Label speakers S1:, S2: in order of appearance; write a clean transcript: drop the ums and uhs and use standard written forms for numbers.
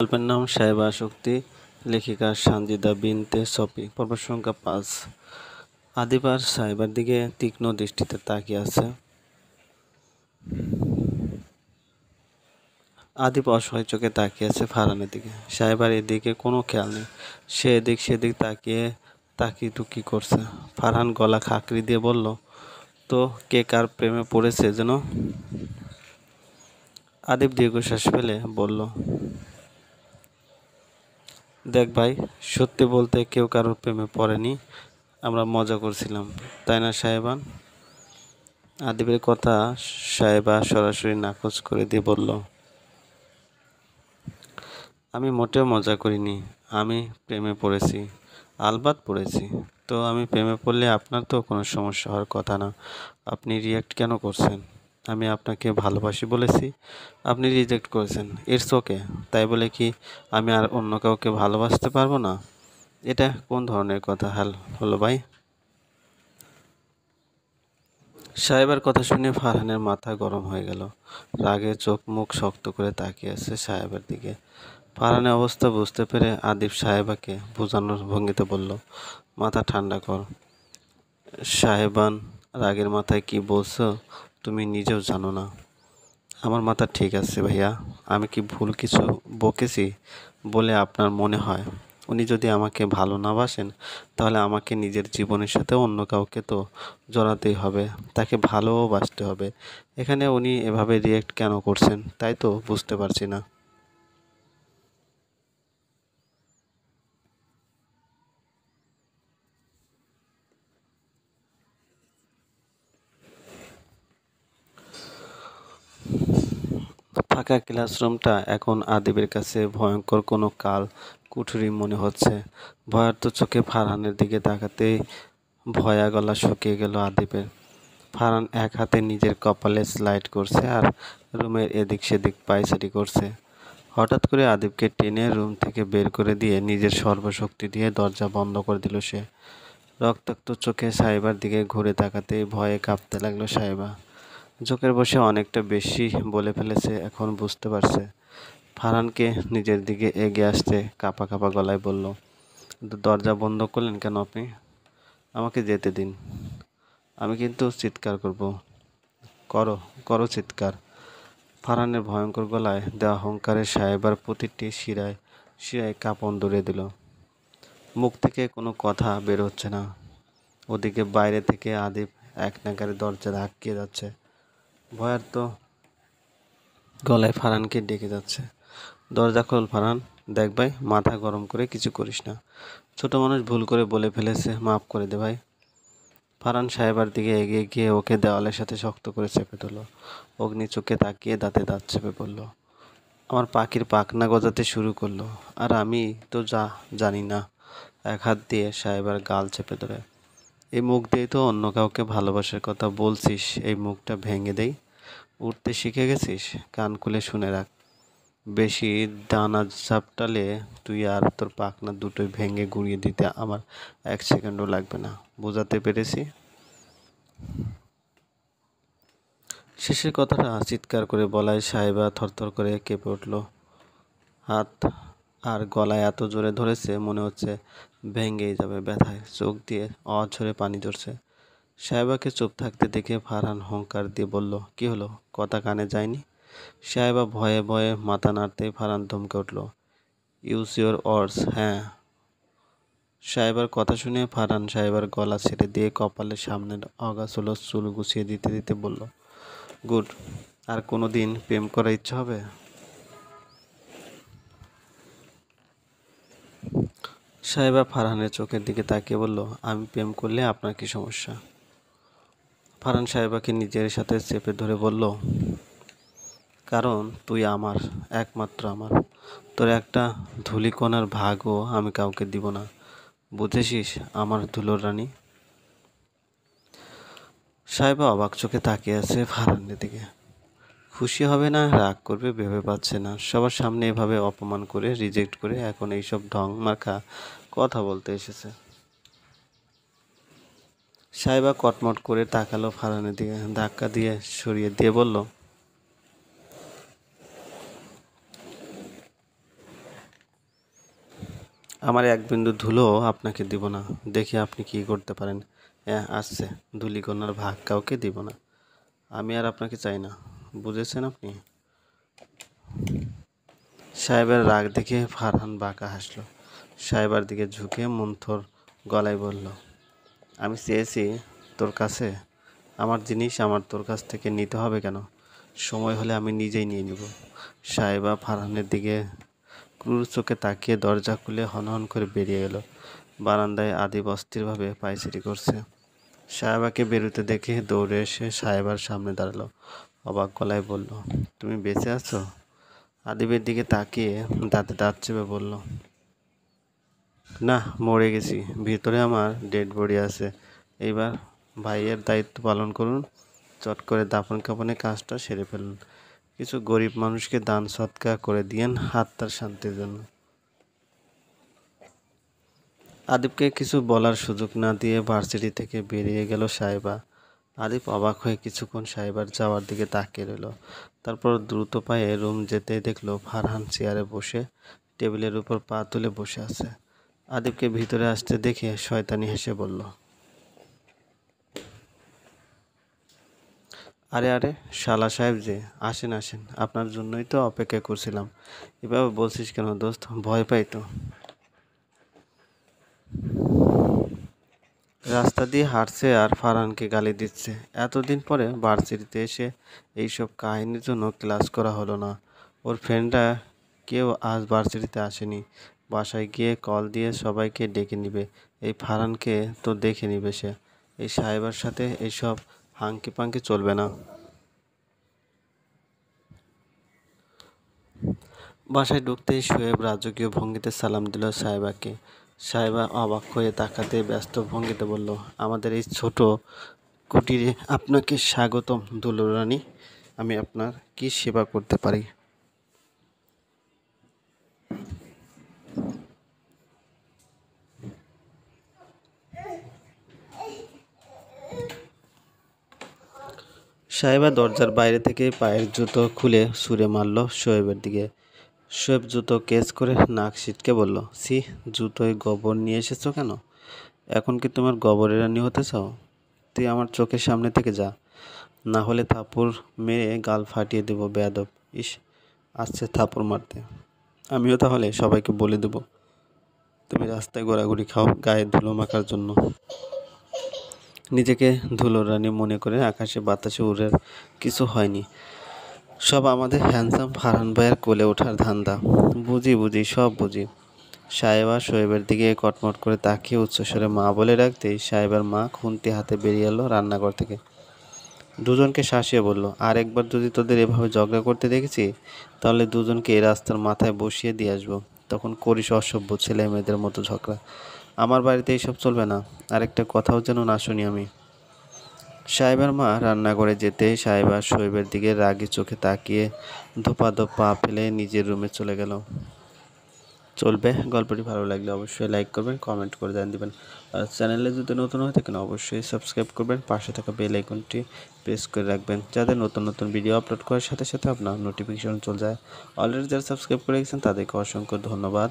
S1: গল্পের নাম সাহেবা শক্তি, লেখিকা সানজিদা বিনতে সফি। পর্ব সংখ্যা ৫। আদিব আর সাহেবার দিকে তীক্ষ্ণ দৃষ্টিতে তাকিয়ে আছে। আদিব অসহায় চোখে তাকিয়ে আছে ফারহানের দিকে। সাহেবার এদিকে কোনো খেয়াল নেই। সে এদিক সেদিক তাকিয়ে করছে। ফারহান গলা খাঁকরি দিয়ে বলল, তো কে কার প্রেমে পড়েছে যেন? আদিব দীর্ঘশ্বাস ফেলে বলল, দেখ ভাই, সত্যি বলতে কেউ কারোর প্রেমে পড়েনি, আমরা মজা করছিলাম, তাই না সাহেবান? আদিবের কথা সাহেবা সরাসরি নাকচ করে দিয়ে বলল, আমি মোটেও মজা করিনি, আমি প্রেমে পড়েছি, আলবাত পড়েছি। তো আমি প্রেমে পড়লে আপনার তো কোনো সমস্যা হওয়ার কথা না, আপনি রিয়্যাক্ট কেন করছেন? আমি আপনাকে ভালোবাসি বলেছি, আপনি রিজেক্ট করেছেন, ইটস ওকে। তাই বলে কি আমি আর অন্য কাউকে ভালোবাসতে পারবো না? এটা কোন ধরনের কথা হলো ভাই? সাহেবের কথা শুনে ফারহানের মাথা গরম হয়ে গেল। রাগে চোখ মুখ শক্ত করে তাকিয়ে আছে সাহেবের দিকে। ফারহানের অবস্থা বুঝতে পেরে আদিব সাহেবাকে বোঝানোর ভঙ্গিতে বলল, মাথা ঠান্ডা কর সাহেবান, রাগের মাথায় কি বলছো তুমি নিজেও জানো না। আমার মাথা ঠিক আছে ভাইয়া, আমি কি ভুল কিছু বকেছি বলে আপনার মনে হয়? উনি যদি আমাকে ভালো না বাসেন তাহলে আমাকে নিজের জীবনের সাথে অন্য কাউকে তো জড়াতেই হবে, তাকে ভালোও বাসতে হবে। এখানে উনি এভাবে রিয়েক্ট কেন করছেন তাই তো বুঝতে পারছি না। ফাঁকা ক্লাসরুমটা এখন আদিবের কাছে ভয়ঙ্কর কোনো কাল কুঠুরি মনে হচ্ছে। ভয়ার্ত চোখে ফারহানের দিকে তাকাতেই ভয়া গলা শুকিয়ে গেল আদিবের। ফারহান এক হাতে নিজের কপালে স্লাইড করছে আর রুমের এদিক সেদিক পায়চারি করছে। হঠাৎ করে আদিবকে টেনে রুম থেকে বের করে দিয়ে নিজের সর্বশক্তি দিয়ে দরজা বন্ধ করে দিল সে। রক্তাক্ত চোখে সাহেবার দিকে ঘুরে তাকাতেই ভয়ে কাঁপতে লাগলো সাহেবা। জোকের বসে অনেকটা বেশি বলে ফেলেছে, এখন বুঝতে পারছে। ফারহানকে নিজের দিকে এগিয়ে আসতে কাঁপা কাঁপা গলায় বলল, দরজা বন্ধ করলেন কেন আপনি? আমাকে যেতে দিন, আমি কিন্তু চিৎকার করব। করো করো চিৎকার। ফারহানের ভয়ঙ্কর গলায় দেওয়া হুঙ্কারে সাহেবার প্রতিটি শিরায় শিরায় কাঁপন ধরিয়ে দিল। মুখ থেকে কোনো কথা বের হচ্ছে না। ওদিকে বাইরে থেকে আদিব এক নাগারে দরজা ধাক্কিয়ে যাচ্ছে। ভয়ার্ত গলায় ফারহানকে ডেকে যাচ্ছে, দরজা খোল ফারহান, দেখ ভাই, মাথা গরম করে কিছু করিস না, ছোট মানুষ ভুল করে বলে ফেলেছে, মাফ করে দে ভাই। ফারহান সাহেবার দিকে এগিয়ে গিয়ে ওকে দেওয়ালের সাথে শক্ত করে চেপে ধরল। অগ্নি চোখে তাকিয়ে দাঁতে দাঁত চেপে বলল, আমার পাখির পাখনা গজাতে শুরু করলো, আর আমি তো জানি না। এক হাত দিয়ে সাহেবার গাল চেপে ধরে, এই মুখ দিয়ে তো অন্য কাউকে ভালোবাসার কথা বলছিস, এই মুখটা ভেঙে দেই। উঠতে শিখে গেছিস? কান খুলে শুনে রাখ, বেশি ডানা ঝাপটালে তুই আর তোর পাখনা দুটোই ভেঙে গুঁড়িয়ে দিতে আমার 1 সেকেন্ডও লাগবে না। বোঝাতে পেরেছি? শেষের কথাটা চিৎকার করে বলায় সাহেবা থরথর করে কেঁপে উঠল। হাত আর গলায় এত জোরে ধরেছে মনে হচ্ছে ভেঙেই যাবে ব্যথায়। চোখ দিয়ে অঝরে পানি ঝরছে। সাহেবাকে চুপ থাকতে দেখে ফারহান হুঙ্কার দিয়ে বলল, কি হলো, কথা কানে যায়নি? সাহেবা ভয়ে ভয়ে মাথা নাড়তেই ফারহান ধমকে উঠল, ইউজ ইউর ওয়ার্ডস। হ্যাঁ। সাহেবার কথা শুনে ফারহান সাহেবার গলা ছেড়ে দিয়ে কপালের সামনের অগাছুলো চুল গুছিয়ে দিতে দিতে বলল, গুড। আর কোনো দিন প্রেম করার ইচ্ছা হবে? সাহেবা ফারহানের চোখের দিকে তাকিয়ে বলল, আমি প্রেম করলে আপনার কি সমস্যা? ফারহান সাহেবাকে নিজের সাথে চেপে ধরে বলল, কারণ তুই আমার, একমাত্র আমার। তোর একটা ধূলিকণার ভাগও আমি কাউকে দিব না, বুঝেছিস আমার ধুলোর রানী? সাহেবা অবাক চোখে তাকিয়ে আছে ফারহানের দিকে। খুশি হবে না রাগ করবে ভেবে পাচ্ছে না। সবার সামনে এভাবে অপমান করে রিজেক্ট করে এখন এইসব ঢং মার্কা কথা বলতে এসেছে। সাহেবা কটমট করে তাকালো ফারহানের দিকে, ধাক্কা দিয়ে সরিয়ে দিয়ে বলল, আমার এক বিন্দু ধুলোও আপনাকে দিব না, দেখি আপনি কি করতে পারেন। হ্যাঁ আসছে, ধূলিকণার ভাগ কাউকে দিব না। আমি আর আপনাকে চাই না, বুঝেছেন আপনি? সাহেবের রাগ দেখে ফারহান বাঁকা হাসল। সাহেবার দিকে ঝুঁকে মন্থর গলায় বলল, আমি চেয়েছি তোর কাছে, আমার জিনিস আমার তোর কাছ থেকে নিতে হবে কেন? সময় হলে আমি নিজেই নিয়ে নিব। সাহেবা ফারহানের দিকে ক্রুর চোখে তাকিয়ে দরজা খুলে হনহন করে বেরিয়ে গেল। বারান্দায় আদিব অস্থিরভাবে পায়চারি করছে। সাহেবাকে বেরোতে দেখে দৌড়ে এসে সাহেবার সামনে দাঁড়ালো। অবাক গলায় বলল, তুমি বেঁচে আছো? আদিবের দিকে তাকিয়ে দাঁতে দাঁত চেপে বলল, না, মরে গেছি। ভিতরে আমার ডেড বডি আছে। এইবার ভাইয়ের দায়িত্ব পালন করুন। চট করে দাফন কাফনের কাজটা সেরে ফেলুন। কিছু গরিব মানুষকে দান সৎকা করে দিয়েন আত্মার শান্তির জন্য। আদিবকে কিছু বলার সুযোগ না দিয়ে ভার্সিটি থেকে বেরিয়ে গেল সাহেবা। আদিব অবাক হয়ে কিছুক্ষণ সাহেবার যাওয়ার দিকে তাকিয়ে রইল। তারপর দ্রুত পায়ে রুম যেতেই দেখলো ফারহান চেয়ারে বসে টেবিলের উপর পা তুলে বসে আছে। আদিবকে ভিতরে আসতে দেখে শয়তানি হেসে বলল, আরে আরে শালা সাহেব যে, আসেন আসেন, আপনার জন্যই তো অপেক্ষা করছিলাম। এভাবে বলছিস কেন দোস্ত? ভয় পাই তো। রাস্তা দিয়ে হাঁটছে আর ফারহানকে গালি দিচ্ছে। এতদিন পরে ভার্সিটিতে এসে এইসব কাহিনীর জন্য ক্লাস করা হলো না। ওর ফ্রেন্ডরা কেউ আজ ভার্সিটিতে আসেনি। বাসায় গিয়ে কল দিয়ে সবাইকে ডেকে নিবে। এই ফারহানকে তো দেখে নিবে সে। এই সাহেবের সাথে এইসব হাঙ্কি পাঙ্কি চলবে না। বাসায় ঢুকতেই শোয়েব রাজকীয় ভঙ্গিতে সালাম দিল সাহেবাকে। সাহেবা অবাক হয়ে তাকাতে ব্যস্ত ভঙ্গিতে বলল, আমাদের এই ছোট কুটিরে আপনাকে স্বাগতম দুলুরানী। আমি আপনার কি সেবা করতে পারি? সাহেবা দরজার বাইরে থেকে পায়ের জুতো খুলে ছুঁড়ে মারল শোয়েবের দিকে। শোয়েব জুতো কেস করে নাক সিটকে বলল, সি, জুতোয় গোবর নিয়ে এসেছো কেন? এখন কি তোমার গোবরের রানী হতে চাও? তুই আমার চোখের সামনে থেকে যা, না হলে থাপ্পড় মেরে গাল ফাটিয়ে দেবো বেয়াদব। ইস, আসছে থাপ্পড় মারতে। আমিও তাহলে সবাইকে বলে দেবো তুমি রাস্তায় ঘোরাঘুরি খাও গায়ে ধুলো মাখার জন্য। নিজেকে ধুলোর রানী মনে করে আকাশে বাতাসে উড়ে কিছু হয়নি। সব আমাদের হ্যান্ডসাম ফারহান ভাইয়ের কোলে ওঠার ধান্দা। বুঝি বুঝি, সব বুঝি। সাহেবা শোয়েবের দিকে কটমট করে তাকিয়ে উচ্চস্বরে মা বলে ডাকতেই সাহেবার মা খুন্তি হাতে বেরিয়ে এলো রান্নাঘর থেকে। দুজনকে শাসিয়ে বলল, আর একবার যদি তোদের এভাবে ঝগড়া করতে দেখেছি তাহলে দুজনকে এই রাস্তার মাথায় বসিয়ে দিয়ে আসবো। তখন করিস অসভ্য ছেলে মেয়েদের মতো ঝগড়া। আমার বাড়িতে এইসব চলবে না। আরেকটা কথাও যেন না শুনি আমি। সাহেবার মা রান্নাঘরে যেতেই সাহেবা শোয়েবের দিকে রাগী চোখে তাকিয়ে ধোপাধোপ পা ফেলে নিজের রুমে চলে গেল। চলবে। গল্পটি ভালো লাগলে অবশ্যই লাইক করবেন, কমেন্ট করে জানিয়ে দেবেন। আর চ্যানেলে যদি নতুন হয়ে থাকেন অবশ্যই সাবস্ক্রাইব করবেন, পাশে থাকা বেল আইকনটি প্রেস করে রাখবেন যাতে নতুন নতুন ভিডিও আপলোড করার সাথে সাথে আপনার নোটিফিকেশন চলে যায়। অলরেডি যারা সাবস্ক্রাইব করে গেছেন তাদেরকে অসংখ্য ধন্যবাদ।